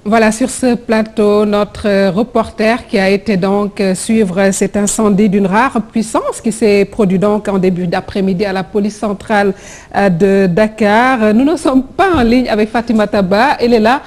Voilà, sur ce plateau, notre reporter qui a été donc suivre cet incendie d'une rare puissance qui s'est produit donc en début d'après-midi à la police centrale de Dakar. Nous ne sommes pas en ligne avec Fatima Taba. Elle est là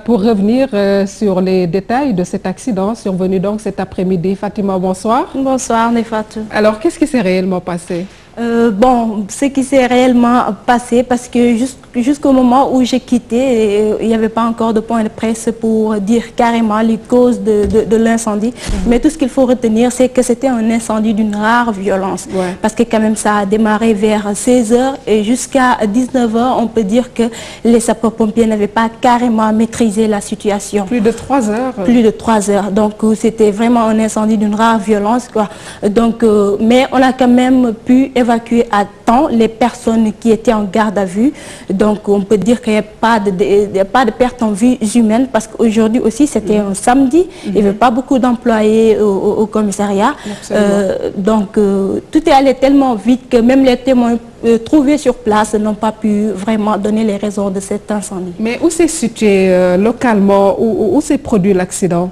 pour revenir sur les détails de cet accident survenu donc cet après-midi. Fatima, bonsoir. Bonsoir, Nefatou. Alors, qu'est-ce qui s'est réellement passé? Ce qui s'est réellement passé, parce que jusqu'au moment où j'ai quitté, il n'y avait pas encore de point de presse pour dire carrément les causes de l'incendie. Mais tout ce qu'il faut retenir, c'est que c'était un incendie d'une rare violence. Ouais. Parce que quand même, ça a démarré vers 16h et jusqu'à 19h, on peut dire que les sapeurs-pompiers n'avaient pas carrément maîtrisé la situation. Plus de 3 heures. Plus de 3 heures. Donc, c'était vraiment un incendie d'une rare violence, quoi. Donc, mais on a quand même pu évacuer à temps les personnes qui étaient en garde à vue. Donc on peut dire qu'il n'y a pas de perte en vie humaine parce qu'aujourd'hui aussi c'était un samedi. Il n'y avait pas beaucoup d'employés au commissariat. Tout est allé tellement vite que même les témoins trouvés sur place n'ont pas pu vraiment donner les raisons de cet incendie. Mais où s'est situé localement, où s'est produit l'accident?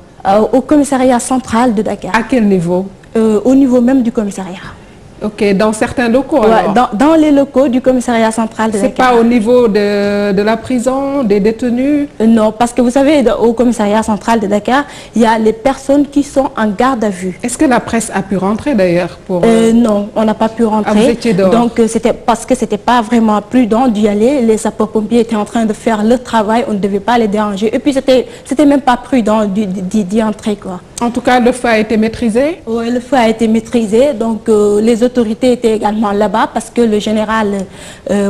Au commissariat central de Dakar. À quel niveau? Au niveau même du commissariat. Ok, dans certains locaux Ouais, alors. dans les locaux du commissariat central de Dakar. C'est pas au niveau de la prison, des détenus? Non, parce que vous savez, au commissariat central de Dakar, il y a les personnes qui sont en garde à vue. Est-ce que la presse a pu rentrer d'ailleurs pour... Non, on n'a pas pu rentrer. Ah, vous étiez dehors. Donc c'était parce que c'était pas vraiment prudent d'y aller. Les sapeurs-pompiers étaient en train de faire leur travail, on ne devait pas les déranger. Et puis c'était même pas prudent d'y entrer, quoi. En tout cas, le feu a été maîtrisé? Oui, le feu a été maîtrisé. Donc les autorités étaient également là-bas parce que le général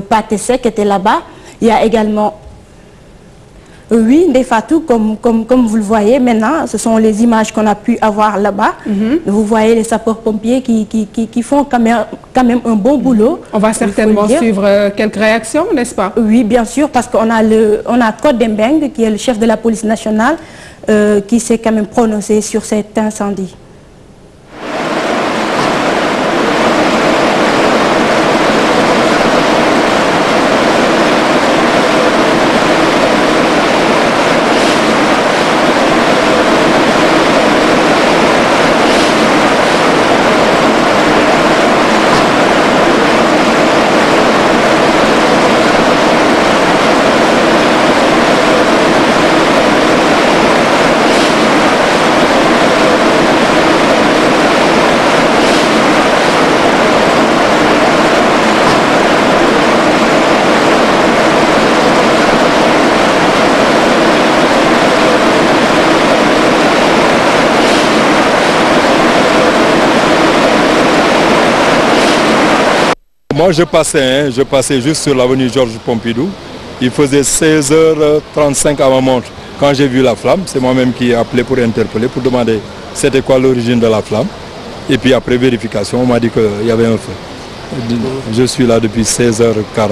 Patesek était là-bas. Il y a également... Oui, Nefatou, comme vous le voyez maintenant, ce sont les images qu'on a pu avoir là-bas. Vous voyez les sapeurs-pompiers qui font quand même un bon boulot. On va certainement suivre quelques réactions, n'est-ce pas? Oui, bien sûr, parce qu'on a Code Dembeng, qui est le chef de la police nationale, qui s'est quand même prononcé sur cet incendie. Moi je passais juste sur l'avenue Georges Pompidou. Il faisait 16h35 à ma montre. Quand j'ai vu la flamme, c'est moi-même qui ai appelé pour interpeller, pour demander c'était quoi l'origine de la flamme. Et puis après vérification, on m'a dit qu'il y avait un feu. Je suis là depuis 16h40.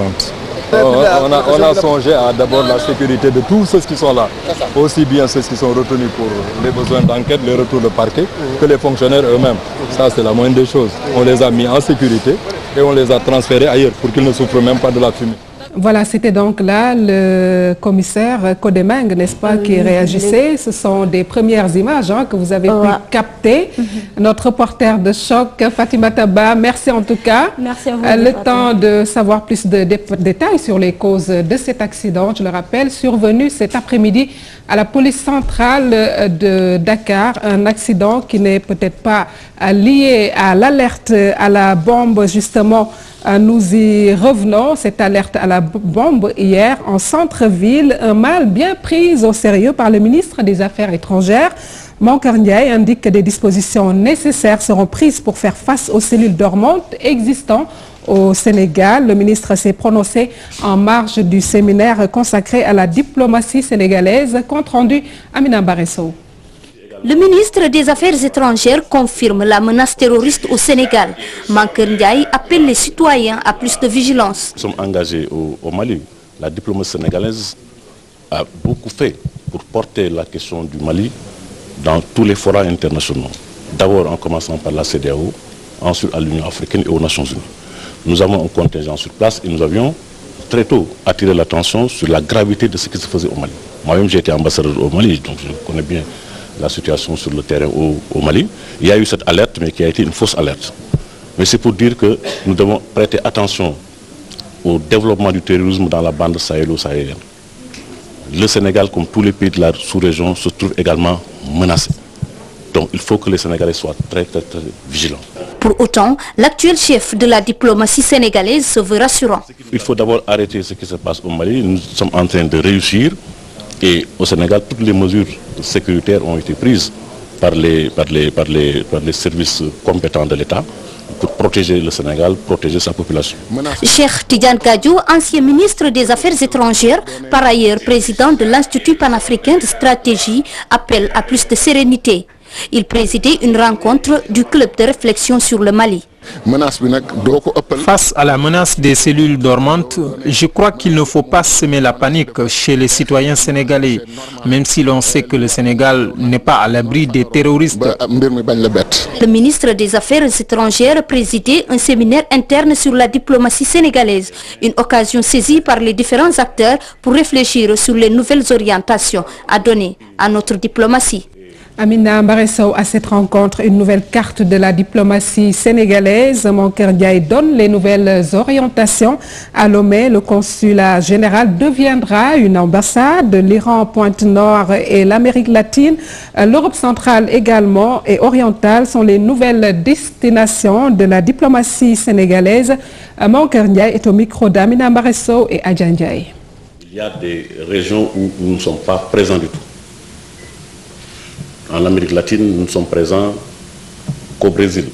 On a songé à d'abord la sécurité de tous ceux qui sont là. Aussi bien ceux qui sont retenus pour les besoins d'enquête, les retours de parquet, que les fonctionnaires eux-mêmes. Ça c'est la moindre des choses. On les a mis en sécurité et on les a transférés ailleurs pour qu'ils ne souffrent même pas de la fumée. Voilà, c'était donc là le commissaire Codemeng, n'est-ce pas, qui réagissait. Ce sont des premières images que vous avez pu capter. Notre reporter de choc, Fatima Taba, merci en tout cas. Merci à vous. Le temps de savoir plus de détails sur les causes de cet accident, je le rappelle, survenu cet après-midi à la police centrale de Dakar. Un accident qui n'est peut-être pas lié à l'alerte à la bombe, justement. Nous y revenons, cette alerte à la bombe hier en centre-ville, un mal bien pris au sérieux par le ministre des Affaires étrangères. Mankeur Ndiaye indique que des dispositions nécessaires seront prises pour faire face aux cellules dormantes existantes au Sénégal. Le ministre s'est prononcé en marge du séminaire consacré à la diplomatie sénégalaise, compte rendu Amina Baresso. Le ministre des Affaires étrangères confirme la menace terroriste au Sénégal. Mankeur Ndiaye appelle les citoyens à plus de vigilance. Nous sommes engagés au Mali. La diplomatie sénégalaise a beaucoup fait pour porter la question du Mali dans tous les forats internationaux. D'abord en commençant par la CEDEAO, ensuite à l'Union africaine et aux Nations unies. Nous avons un contingent sur place et nous avions très tôt attiré l'attention sur la gravité de ce qui se faisait au Mali. Moi-même, j'ai été ambassadeur au Mali, donc je connais bien la situation sur le terrain au Mali. Il y a eu cette alerte, mais qui a été une fausse alerte. Mais c'est pour dire que nous devons prêter attention au développement du terrorisme dans la bande sahélo-sahélienne. Le Sénégal, comme tous les pays de la sous-région, se trouve également menacé. Donc il faut que les Sénégalais soient très vigilants. Pour autant, l'actuel chef de la diplomatie sénégalaise se veut rassurant. Il faut d'abord arrêter ce qui se passe au Mali. Nous sommes en train de réussir. Et au Sénégal, toutes les mesures sécuritaires ont été prises par les services compétents de l'État pour protéger le Sénégal, protéger sa population. Cheikh Tidiane Gadio, ancien ministre des Affaires étrangères, par ailleurs président de l'Institut panafricain de stratégie, appelle à plus de sérénité. Il présidait une rencontre du club de réflexion sur le Mali. Face à la menace des cellules dormantes, je crois qu'il ne faut pas semer la panique chez les citoyens sénégalais, même si l'on sait que le Sénégal n'est pas à l'abri des terroristes. Le ministre des Affaires étrangères présidait un séminaire interne sur la diplomatie sénégalaise, une occasion saisie par les différents acteurs pour réfléchir sur les nouvelles orientations à donner à notre diplomatie. Amina Mbaresso, à cette rencontre, une nouvelle carte de la diplomatie sénégalaise. Mankeur Ndiaye donne les nouvelles orientations. À Lomé, le consulat général deviendra une ambassade. L'Iran, Pointe-Nord et l'Amérique latine, l'Europe centrale également et orientale sont les nouvelles destinations de la diplomatie sénégalaise. Mankeur Ndiaye est au micro d'Amina Mbaresso et Adja Ndiaye. Il y a des régions où nous ne sommes pas présents du tout. En Amérique latine, nous ne sommes présents qu'au Brésil.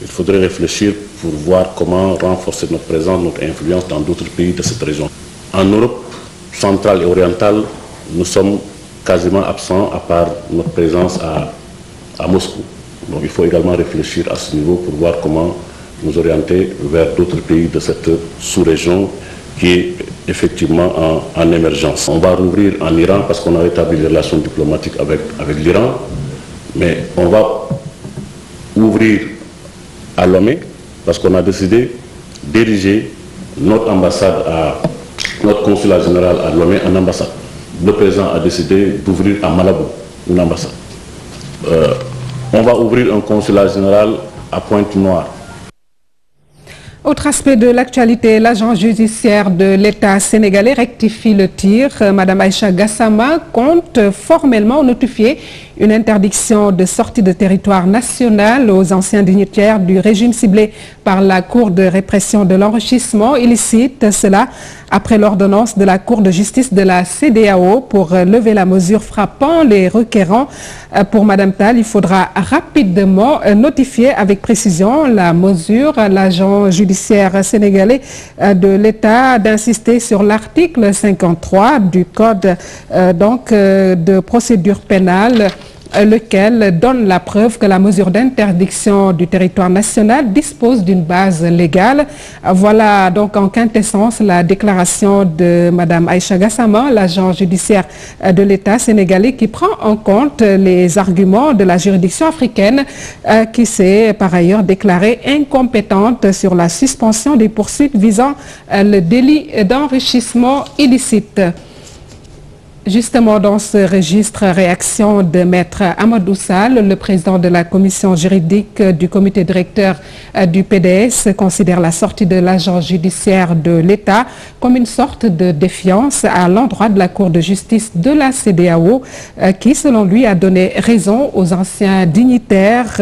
Il faudrait réfléchir pour voir comment renforcer notre présence, notre influence dans d'autres pays de cette région. En Europe centrale et orientale, nous sommes quasiment absents à part notre présence à Moscou. Donc il faut également réfléchir à ce niveau pour voir comment nous orienter vers d'autres pays de cette sous-région qui est effectivement en émergence. On va rouvrir en Iran parce qu'on a établi des relations diplomatiques avec l'Iran, mais on va ouvrir à Lomé parce qu'on a décidé d'ériger notre ambassade, notre consulat général à Lomé en ambassade. Le président a décidé d'ouvrir à Malabo une ambassade. On va ouvrir un consulat général à Pointe-Noire. Autre aspect de l'actualité, l'agent judiciaire de l'État sénégalais rectifie le tir. Madame Aïcha Gassama compte formellement notifier une interdiction de sortie de territoire national aux anciens dignitaires du régime ciblé par la Cour de répression de l'enrichissement illicite. Cela après l'ordonnance de la Cour de justice de la CEDEAO pour lever la mesure frappant les requérants. Pour Madame Tal, il faudra rapidement notifier avec précision la mesure. L'agent judiciaire sénégalais de l'État d'insister sur l'article 53 du Code de procédure pénale, lequel donne la preuve que la mesure d'interdiction du territoire national dispose d'une base légale. Voilà donc en quintessence la déclaration de Madame Aïcha Gassama, l'agent judiciaire de l'État sénégalais, qui prend en compte les arguments de la juridiction africaine qui s'est par ailleurs déclarée incompétente sur la suspension des poursuites visant le délit d'enrichissement illicite. Justement, dans ce registre, réaction de Maître Amadou Sall, le président de la commission juridique du comité directeur du PDS, considère la sortie de l'agent judiciaire de l'État comme une sorte de défiance à l'endroit de la Cour de justice de la CEDEAO, qui, selon lui, a donné raison aux anciens dignitaires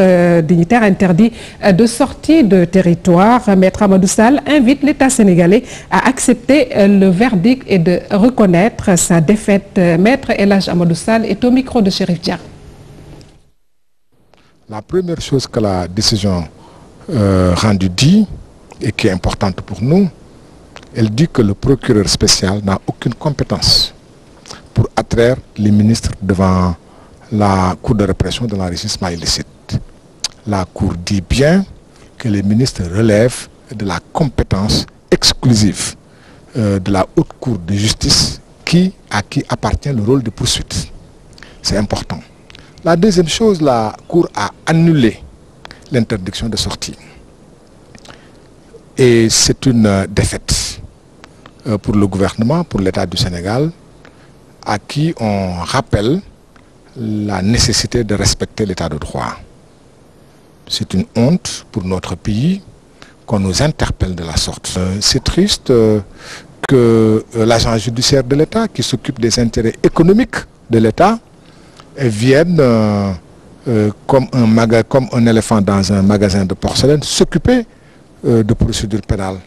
interdits de sortie de territoire. Maître Amadou Sall invite l'État sénégalais à accepter le verdict et de reconnaître sa défaite. Maître El Hadj Amadou Sall est au micro de Chérif Dia. La première chose que la décision rendue dit, et qui est importante pour nous, elle dit que le procureur spécial n'a aucune compétence pour attraire les ministres devant la Cour de répression de l'enrichissement illicite. La Cour dit bien que les ministres relèvent de la compétence exclusive de la Haute Cour de justice à qui appartient le rôle de poursuite. C'est important. La deuxième chose, la Cour a annulé l'interdiction de sortie. Et c'est une défaite pour le gouvernement, pour l'État du Sénégal, à qui on rappelle la nécessité de respecter l'état de droit. C'est une honte pour notre pays qu'on nous interpelle de la sorte. C'est triste que l'agent judiciaire de l'État, qui s'occupe des intérêts économiques de l'État, vienne comme un éléphant dans un magasin de porcelaine s'occuper de procédures pénales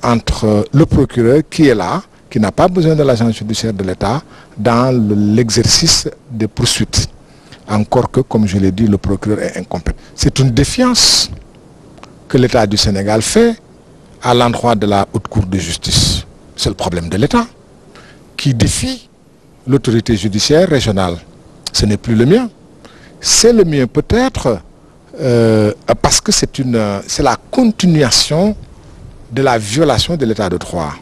entre le procureur qui est là, qui n'a pas besoin de l'agent judiciaire de l'État dans l'exercice des poursuites. Encore que, comme je l'ai dit, le procureur est incompétent. C'est une défiance que l'État du Sénégal fait à l'endroit de la Haute Cour de justice. C'est le problème de l'État qui défie l'autorité judiciaire régionale. Ce n'est plus le mien. C'est le mien peut-être parce que c'est la continuation de la violation de l'état de droit.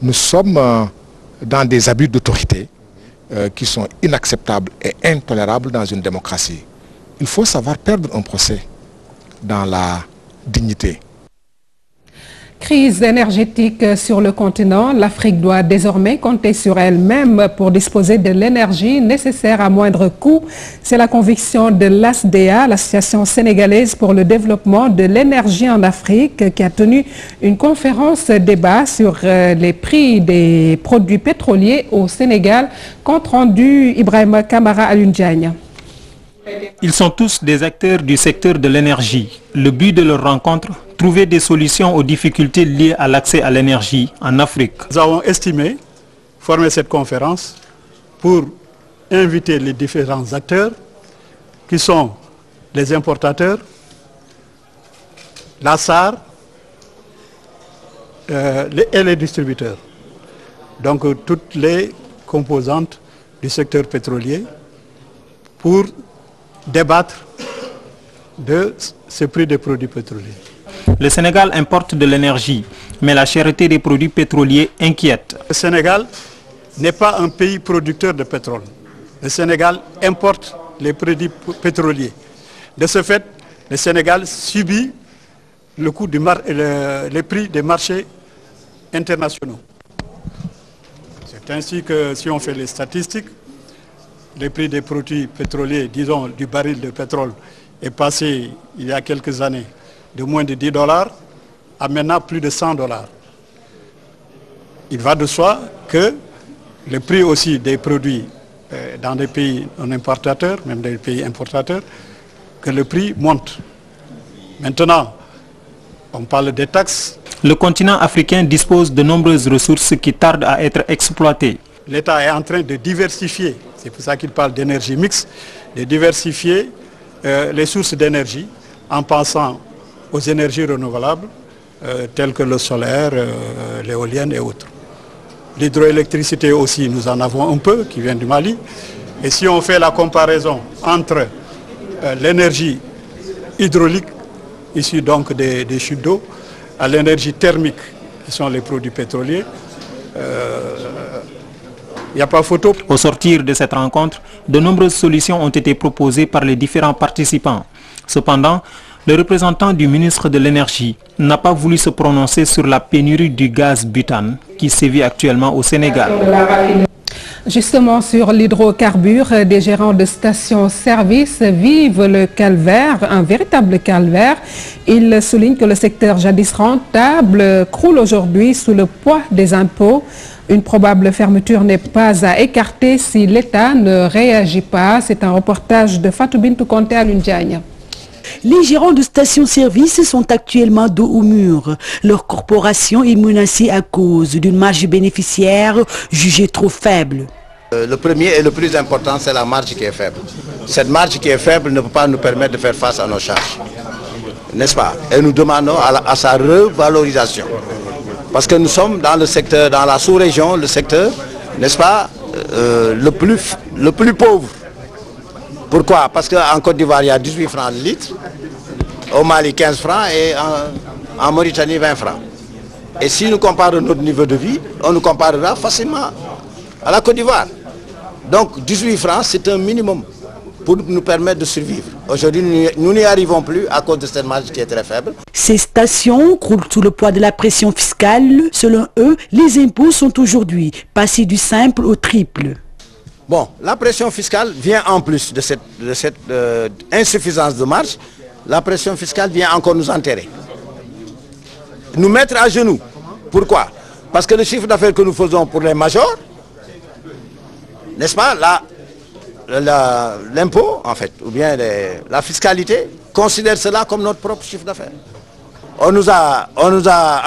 Nous sommes dans des abus d'autorité qui sont inacceptables et intolérables dans une démocratie. Il faut savoir perdre un procès dans la dignité. Crise énergétique sur le continent, l'Afrique doit désormais compter sur elle-même pour disposer de l'énergie nécessaire à moindre coût. C'est la conviction de l'ASDEA, l'Association sénégalaise pour le développement de l'énergie en Afrique, qui a tenu une conférence débat sur les prix des produits pétroliers au Sénégal. Compte rendu Ibrahima Kamara Alioune Diagne. Ils sont tous des acteurs du secteur de l'énergie. Le but de leur rencontre, trouver des solutions aux difficultés liées à l'accès à l'énergie en Afrique. Nous avons estimé former cette conférence pour inviter les différents acteurs qui sont les importateurs, la SAR et les distributeurs. Donc toutes les composantes du secteur pétrolier pour débattre de ce prix des produits pétroliers. Le Sénégal importe de l'énergie, mais la cherté des produits pétroliers inquiète. Le Sénégal n'est pas un pays producteur de pétrole. Le Sénégal importe les produits pétroliers. De ce fait, le Sénégal subit le coût les prix des marchés internationaux. C'est ainsi que si on fait les statistiques, les prix des produits pétroliers, disons du baril de pétrole, est passé il y a quelques années de moins de $10 à maintenant plus de $100. Il va de soi que le prix aussi des produits dans des pays non importateurs, même des pays importateurs, que le prix monte. Maintenant, on parle des taxes. Le continent africain dispose de nombreuses ressources qui tardent à être exploitées. L'État est en train de diversifier, c'est pour ça qu'il parle d'énergie mixte, de diversifier les sources d'énergie en pensant aux énergies renouvelables telles que le solaire, l'éolienne et autres. L'hydroélectricité aussi, nous en avons un peu qui vient du Mali. Et si on fait la comparaison entre l'énergie hydraulique, issue donc des chutes d'eau, à l'énergie thermique, qui sont les produits pétroliers, il n'y a pas photo. Au sortir de cette rencontre, de nombreuses solutions ont été proposées par les différents participants. Cependant, le représentant du ministre de l'Énergie n'a pas voulu se prononcer sur la pénurie du gaz butane qui sévit actuellement au Sénégal. Justement, sur l'hydrocarbure, des gérants de stations-service vivent le calvaire, un véritable calvaire. Ils soulignent que le secteur jadis rentable croule aujourd'hui sous le poids des impôts. Une probable fermeture n'est pas à écarter si l'État ne réagit pas. C'est un reportage de Fatou Bintou Konté Alioune Diagne. Les gérants de stations-service sont actuellement dos au mur. Leur corporation est menacée à cause d'une marge bénéficiaire jugée trop faible. Le premier et le plus important, c'est la marge qui est faible. Cette marge qui est faible ne peut pas nous permettre de faire face à nos charges. N'est-ce pas? Et nous demandons à sa revalorisation. Parce que nous sommes dans le secteur, dans la sous-région, le secteur, n'est-ce pas, le plus pauvre. Pourquoi? Parce qu'en Côte d'Ivoire, il y a 18 francs le litre, au Mali 15 francs et en Mauritanie 20 francs. Et si nous comparons notre niveau de vie, on nous comparera facilement à la Côte d'Ivoire. Donc 18 francs, c'est un minimum pour nous permettre de survivre. Aujourd'hui, nous n'y arrivons plus à cause de cette marge qui est très faible. Ces stations croulent sous le poids de la pression fiscale. Selon eux, les impôts sont aujourd'hui passés du simple au triple. Bon, la pression fiscale vient en plus de cette insuffisance de marge. La pression fiscale vient encore nous enterrer. Nous mettre à genoux. Pourquoi? Parce que le chiffre d'affaires que nous faisons pour les majors, n'est-ce pas, l'impôt, en fait, ou bien la fiscalité, considère cela comme notre propre chiffre d'affaires. On nous a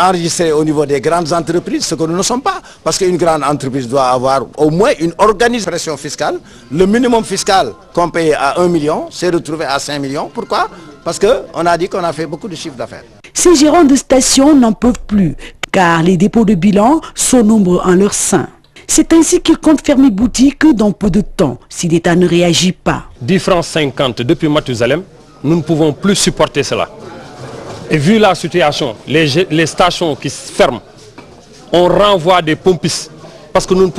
enregistré au niveau des grandes entreprises, ce que nous ne sommes pas. Parce qu'une grande entreprise doit avoir au moins une organisation fiscale. Le minimum fiscal qu'on paye à 1 million, c'est retrouvé à 5 millions. Pourquoi? Parce qu'on a dit qu'on a fait beaucoup de chiffre d'affaires. Ces gérants de stations n'en peuvent plus, car les dépôts de bilan sont nombreux en leur sein. C'est ainsi qu'ils comptent fermer boutique dans peu de temps, si l'État ne réagit pas. 10 francs 50 depuis Mathusalem, nous ne pouvons plus supporter cela. Et vu la situation, les stations qui se ferment, on renvoie des pompistes parce que nous ne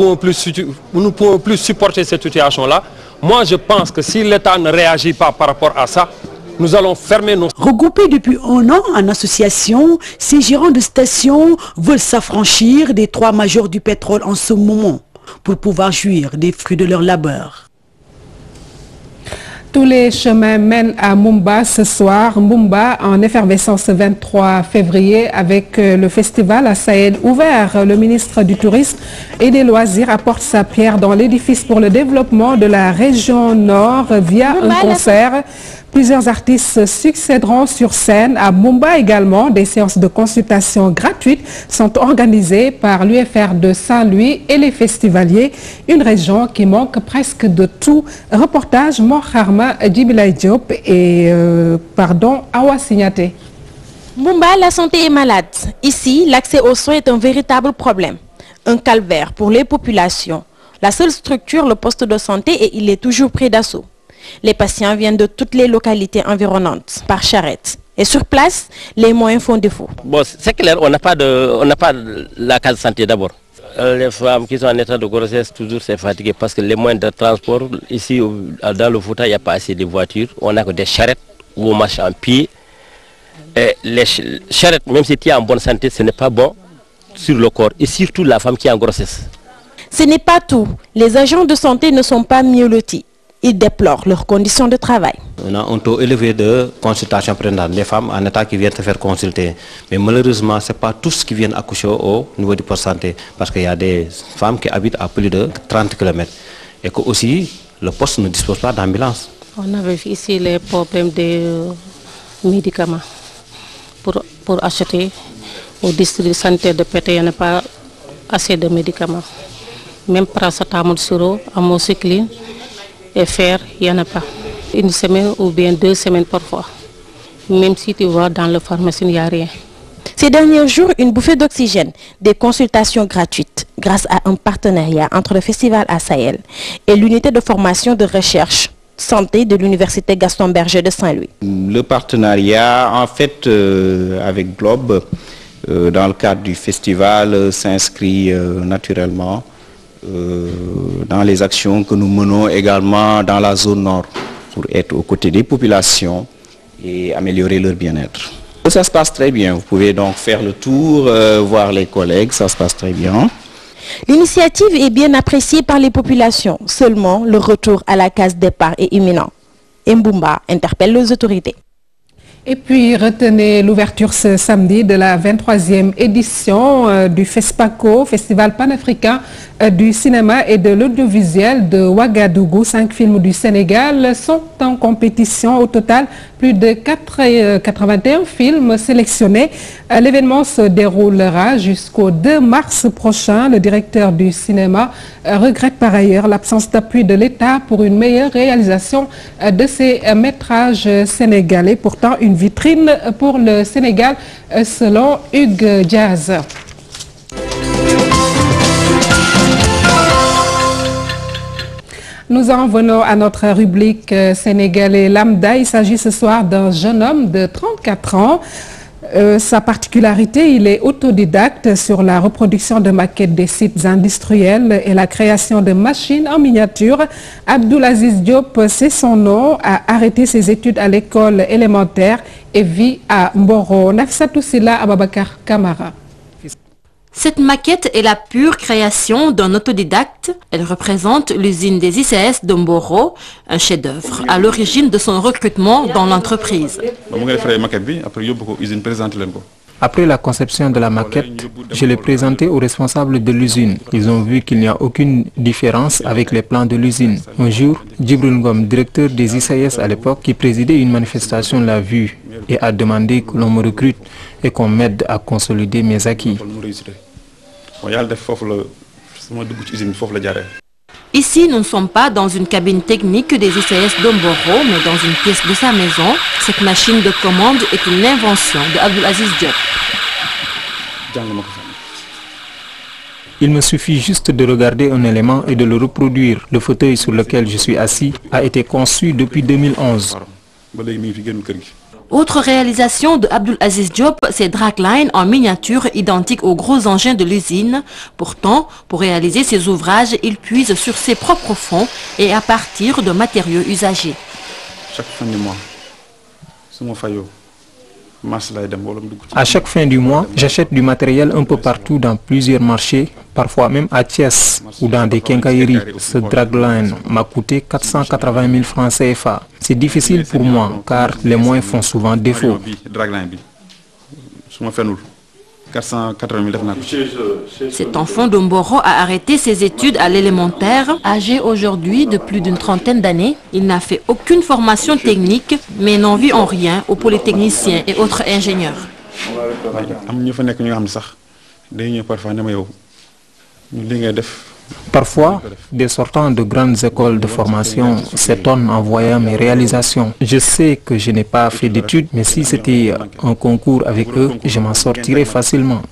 pouvons plus supporter cette situation-là. Moi, je pense que si l'État ne réagit pas par rapport à ça, nous allons fermer nos... Regroupés depuis 1 an en association, ces gérants de stations veulent s'affranchir des 3 majors du pétrole en ce moment pour pouvoir jouir des fruits de leur labeur. Tous les chemins mènent à Mumba ce soir. Mumba en effervescence ce 23 février avec le festival à Sahel ouvert. Le ministre du Tourisme et des Loisirs apporte sa pierre dans l'édifice pour le développement de la région Nord via un concert. Plusieurs artistes succéderont sur scène. À Mumba également, des séances de consultation gratuites sont organisées par l'UFR de Saint-Louis et les festivaliers. Une région qui manque presque de tout. Reportage Moharma Djibilay Diop et Awa Signaté. Mumba, la santé est malade. Ici, l'accès aux soins est un véritable problème. Un calvaire pour les populations. La seule structure, le poste de santé, et il est toujours pris d'assaut. Les patients viennent de toutes les localités environnantes, par charrette. Et sur place, les moyens font défaut. Bon, c'est clair, on n'a pas la case santé d'abord. Les femmes qui sont en état de grossesse, toujours c'est fatigué parce que les moyens de transport, ici dans le Fouta, il n'y a pas assez de voitures. On n'a que des charrettes où on marche en pied. Et les charrettes, même si tu es en bonne santé, ce n'est pas bon sur le corps. Et surtout la femme qui est en grossesse. Ce n'est pas tout. Les agents de santé ne sont pas mieux lotis. Ils déplorent leurs conditions de travail. On a un taux élevé de consultation prénatale. Les femmes en état qui viennent se faire consulter. Mais malheureusement, ce n'est pas tous qui viennent accoucher au niveau du poste de santé. Parce qu'il y a des femmes qui habitent à plus de 30 km. Et que aussi, le poste ne dispose pas d'ambulance. On avait ici les problèmes de médicaments. Pour acheter au district sanitaire de Pété, il n'y a pas assez de médicaments. Même paracétamol suro, amoxicilline et fer, il n'y en a pas. Une semaine ou bien 2 semaines parfois. Même si tu vois dans la pharmacie, il n'y a rien. Ces derniers jours, une bouffée d'oxygène, des consultations gratuites grâce à un partenariat entre le festival à Sahel et l'unité de formation de recherche santé de l'université Gaston Berger de Saint-Louis. Le partenariat, en fait, avec Globe, dans le cadre du festival, s'inscrit naturellement dans les actions que nous menons également dans la zone nord pour être aux côtés des populations et améliorer leur bien-être. Ça se passe très bien. Vous pouvez donc faire le tour, voir les collègues, ça se passe très bien. L'initiative est bien appréciée par les populations. Seulement, le retour à la case départ est imminent. Mbumba interpelle les autorités. Et puis, retenez l'ouverture ce samedi de la 23e édition du FESPACO, Festival panafricain du cinéma et de l'audiovisuel de Ouagadougou. 5 films du Sénégal sont en compétition. Au total, plus de 81 films sélectionnés. L'événement se déroulera jusqu'au 2 mars prochain. Le directeur du cinéma regrette par ailleurs l'absence d'appui de l'État pour une meilleure réalisation de ces métrages sénégalais. Pourtant, une vitrine pour le Sénégal selon Hugues Diaz. Nous en venons à notre rubrique sénégalais lambda. Il s'agit ce soir d'un jeune homme de 34 ans. Sa particularité, il est autodidacte sur la reproduction de maquettes des sites industriels et la création de machines en miniature. Abdoulaziz Diop, c'est son nom, a arrêté ses études à l'école élémentaire et vit à Mboro. Nafsatou Silla Ababakar Kamara. Cette maquette est la pure création d'un autodidacte. Elle représente l'usine des ICS de Mboro, un chef-d'œuvre à l'origine de son recrutement dans l'entreprise. Après la conception de la maquette, je l'ai présentée aux responsables de l'usine. Ils ont vu qu'il n'y a aucune différence avec les plans de l'usine. Un jour, Djibril Ngom, directeur des ICS à l'époque, qui présidait une manifestation, l'a vu et a demandé que l'on me recrute et qu'on m'aide à consolider mes acquis. Ici, nous ne sommes pas dans une cabine technique des ICS d'Omboro, mais dans une pièce de sa maison. Cette machine de commande est une invention de Abdul Aziz Diop. Il me suffit juste de regarder un élément et de le reproduire. Le fauteuil sur lequel je suis assis a été conçu depuis 2011. Autre réalisation de Abdul Aziz Diop, ces draglines en miniature identiques aux gros engins de l'usine. Pourtant, pour réaliser ces ouvrages, il puise sur ses propres fonds et à partir de matériaux usagés. Chaque fin du mois, à chaque fin du mois, j'achète du matériel un peu partout dans plusieurs marchés, parfois même à Thiès ou dans des quincailleries. Ce dragline m'a coûté 480 000 francs CFA. C'est difficile pour moi car les moyens font souvent défaut. Cet enfant d'Omboro a arrêté ses études à l'élémentaire. Âgé aujourd'hui de plus d'une trentaine d'années, il n'a fait aucune formation technique, mais n'envie en rien aux polytechniciens et autres ingénieurs. Parfois, des sortants de grandes écoles de formation s'étonnent en voyant mes réalisations. Je sais que je n'ai pas fait d'études, mais si c'était un concours avec eux, je m'en sortirais facilement.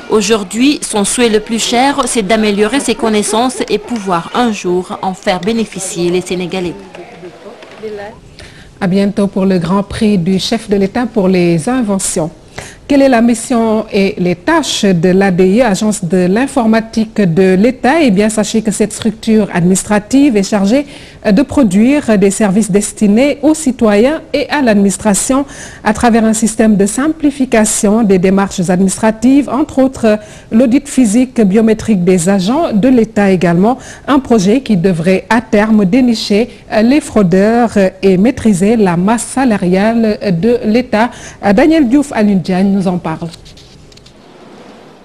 Aujourd'hui, son souhait le plus cher, c'est d'améliorer ses connaissances et pouvoir un jour en faire bénéficier les Sénégalais. À bientôt pour le Grand Prix du chef de l'État pour les inventions. Quelle est la mission et les tâches de l'ADI, Agence de l'informatique de l'État? Eh bien, sachez que cette structure administrative est chargée de produire des services destinés aux citoyens et à l'administration à travers un système de simplification des démarches administratives, entre autres l'audit physique biométrique des agents de l'État également, un projet qui devrait à terme dénicher les fraudeurs et maîtriser la masse salariale de l'État. Daniel Diouf Alundiagne nous en parle.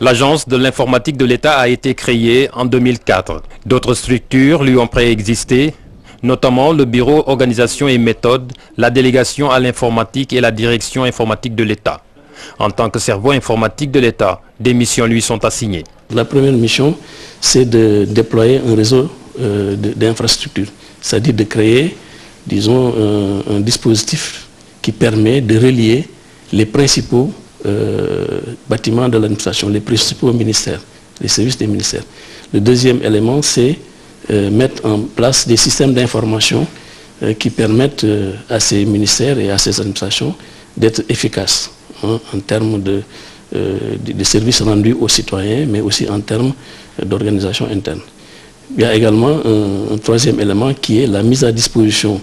L'Agence de l'informatique de l'État a été créée en 2004. D'autres structures lui ont préexisté, notamment le Bureau Organisation et Méthode, la délégation à l'informatique et la direction informatique de l'État. En tant que cerveau informatique de l'État, des missions lui sont assignées. La première mission, c'est de déployer un réseau d'infrastructures, c'est-à-dire de créer, disons, un dispositif qui permet de relier les principaux bâtiments de l'administration, les principaux ministères, les services des ministères. Le deuxième élément, c'est mettre en place des systèmes d'information qui permettent à ces ministères et à ces administrations d'être efficaces en termes de services rendus aux citoyens, mais aussi en termes d'organisation interne. Il y a également un troisième élément qui est la mise à disposition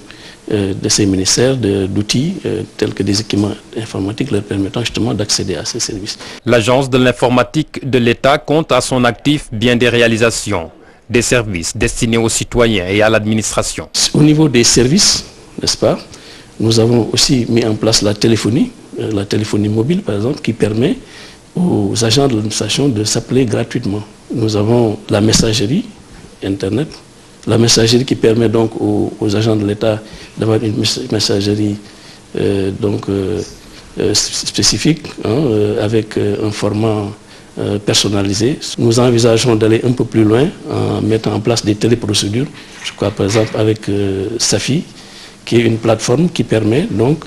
de ces ministères d'outils tels que des équipements informatiques leur permettant justement d'accéder à ces services. L'Agence de l'informatique de l'État compte à son actif bien des réalisations, des services destinés aux citoyens et à l'administration. Au niveau des services, n'est-ce pas, nous avons aussi mis en place la téléphonie mobile par exemple, qui permet aux agents de l'administration de s'appeler gratuitement. Nous avons la messagerie Internet, la messagerie qui permet donc aux agents de l'État d'avoir une messagerie spécifique, avec un format personnalisé. Nous envisageons d'aller un peu plus loin en mettant en place des téléprocédures. Je crois par exemple avec Safi, qui est une plateforme qui permet donc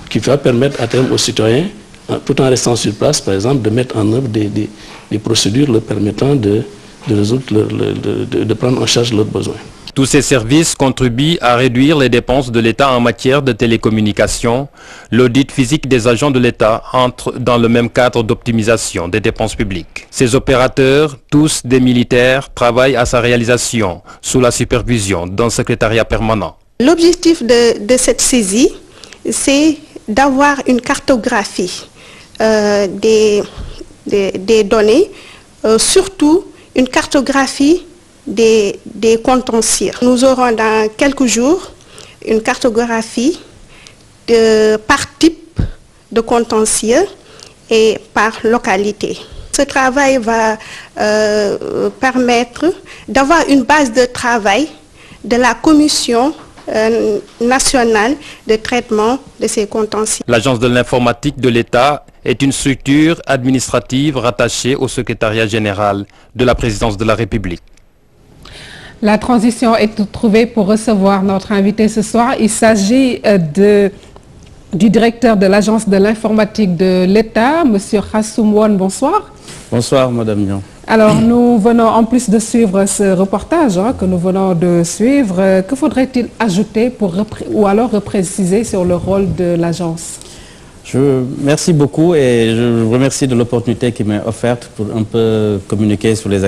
qui va permettre à terme aux citoyens, tout en restant sur place, par exemple, de mettre en œuvre des procédures leur permettant de prendre en charge leurs besoins. Tous ces services contribuent à réduire les dépenses de l'État en matière de télécommunications. L'audit physique des agents de l'État entre dans le même cadre d'optimisation des dépenses publiques. Ces opérateurs, tous des militaires, travaillent à sa réalisation sous la supervision d'un secrétariat permanent. L'objectif de cette saisie, c'est d'avoir une cartographie des données, surtout une cartographie des contentieux. Nous aurons dans quelques jours une cartographie par type de contentieux et par localité. Ce travail va permettre d'avoir une base de travail de la Commission nationale de traitement de ces contentieux. L'Agence de l'informatique de l'État est une structure administrative rattachée au secrétariat général de la présidence de la République. La transition est trouvée pour recevoir notre invité ce soir. Il s'agit du directeur de l'Agence de l'informatique de l'État, M. Khassoum Wane. Bonsoir. Bonsoir, Madame Nyon. Alors, nous venons, en plus de suivre ce reportage que nous venons de suivre, que faudrait-il ajouter ou alors repréciser sur le rôle de l'agence? Merci beaucoup et je vous remercie de l'opportunité qui m'est offerte pour un peu communiquer sur les